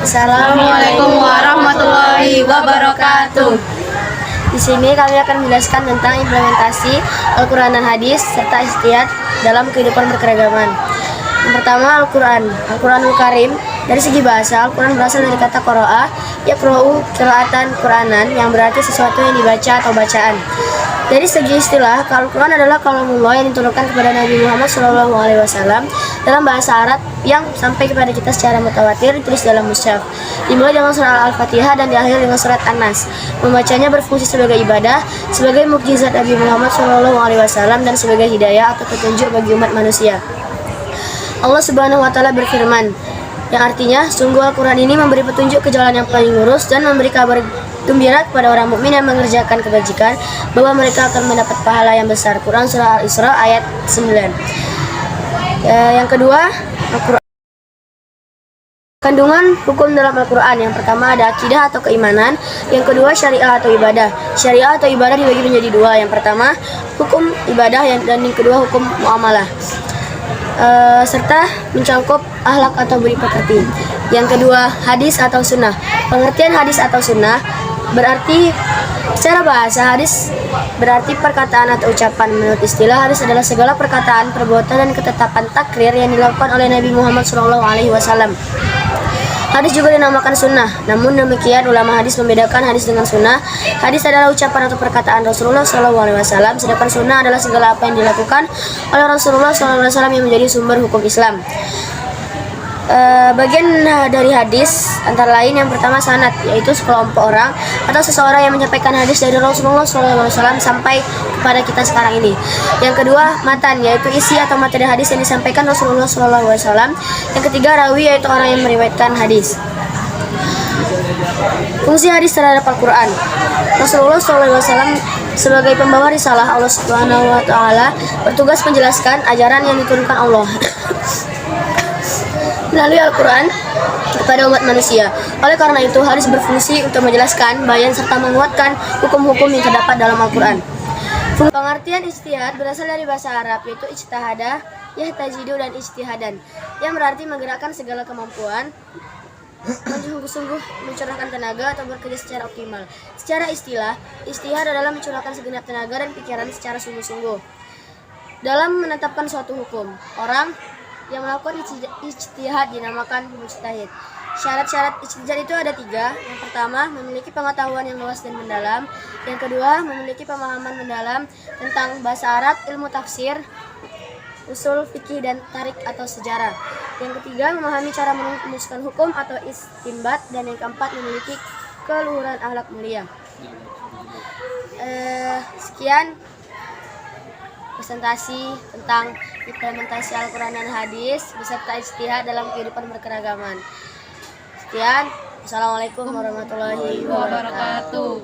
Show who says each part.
Speaker 1: Assalamualaikum warahmatullahi wabarakatuh.
Speaker 2: Di sini kami akan menjelaskan tentang implementasi Al-Quran dan hadis serta ijtihad dalam kehidupan berkeragaman. Yang pertama, Al-Quranul Karim. Dari segi bahasa, Al-Quran berasal dari kata qara'a, yaqra'u qira'atan Qur'anan, yang berarti sesuatu yang dibaca atau bacaan. Dari segi istilah, Al-Quran adalah kalamullah yang diturunkan kepada Nabi Muhammad SAW dalam bahasa Arab yang sampai kepada kita secara mutawatir, ditulis dalam mushaf. Dimulai dengan surah Al-Fatihah dan diakhiri dengan surat An-Nas. Membacanya berfungsi sebagai ibadah, sebagai mukjizat Nabi Muhammad SAW, dan sebagai hidayah atau petunjuk bagi umat manusia. Allah Subhanahu wa Ta'ala berfirman, yang artinya, sungguh Al-Quran ini memberi petunjuk ke jalan yang paling lurus dan memberi kabar gembira kepada orang mukmin yang mengerjakan kebajikan bahwa mereka akan mendapat pahala yang besar. Quran surah Al-Isra ayat 9. Yang kedua, kandungan hukum dalam Al-Quran. Yang pertama ada akidah atau keimanan, yang kedua syariah atau ibadah. Syariah atau ibadah dibagi menjadi dua. Yang pertama hukum ibadah dan yang kedua hukum muamalah. Serta mencakup akhlak atau budi pekerti. Yang kedua, hadis atau sunnah. Pengertian hadis atau sunnah berarti secara bahasa, hadis berarti perkataan atau ucapan. Menurut istilah, hadis adalah segala perkataan, perbuatan, dan ketetapan takrir yang dilakukan oleh Nabi Muhammad SAW. Hadis juga dinamakan sunnah. Namun demikian, ulama hadis membedakan hadis dengan sunnah. Hadis adalah ucapan atau perkataan Rasulullah SAW, sedangkan sunnah adalah segala apa yang dilakukan oleh Rasulullah SAW yang menjadi sumber hukum Islam. Bagian dari hadis antara lain, yang pertama sanad, yaitu sekelompok orang atau seseorang yang menyampaikan hadis dari Rasulullah SAW sampai kepada kita sekarang ini. Yang kedua matan, yaitu isi atau materi hadis yang disampaikan Rasulullah SAW. Yang ketiga rawi, yaitu orang yang meriwayatkan hadis. Fungsi hadis terhadap Al-Quran. Rasulullah SAW sebagai pembawa risalah Allah Subhanahu wa Ta'ala bertugas menjelaskan ajaran yang diturunkan Allah melalui Al-Quran kepada umat manusia. Oleh karena itu, hadis berfungsi untuk menjelaskan, bayan, serta menguatkan hukum-hukum yang terdapat dalam Al-Quran. Pengertian ijtihad berasal dari bahasa Arab, yaitu ijtihada, yahtajidu, dan ijtihadan, yang berarti menggerakkan segala kemampuan, sungguh-sungguh mencurahkan tenaga atau bekerja secara optimal. Secara istilah, ijtihad adalah mencurahkan segenap tenaga dan pikiran secara sungguh-sungguh dalam menetapkan suatu hukum. Orang yang melakukan ijtihad dinamakan mujtahid. Syarat-syarat ijtihad itu ada 3. Yang pertama, memiliki pengetahuan yang luas dan mendalam. Yang kedua, memiliki pemahaman mendalam tentang bahasa Arab, ilmu tafsir, usul fikih, dan tarik atau sejarah. Yang ketiga, memahami cara merumuskan hukum atau istinbat. Dan yang keempat, memiliki keluhuran akhlak mulia. Sekian presentasi tentang implementasi Al-Quran dan hadis beserta ijtihad dalam kehidupan berkeragaman. Sekian, Assalamualaikum warahmatullahi wabarakatuh.